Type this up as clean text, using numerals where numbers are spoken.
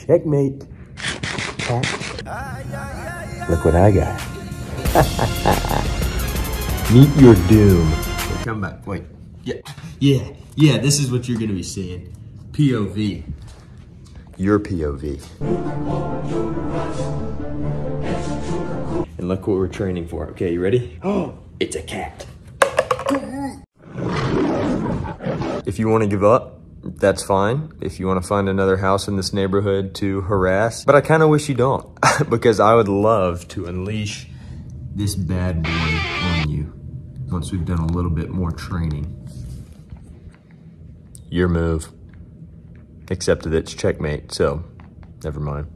Checkmate Cat. Look what I got. Meet your doom. Okay, come back, wait. Yeah, this is what you're gonna be seeing. POV. Your POV. And look what we're training for. Okay, you ready? Oh, it's a cat. If you want to give up, that's fine. If you want to find another house in this neighborhood to harass, but I kind of wish you don't, because I would love to unleash this bad boy on you once we've done a little bit more training. Your move. Except that it's checkmate, so never mind.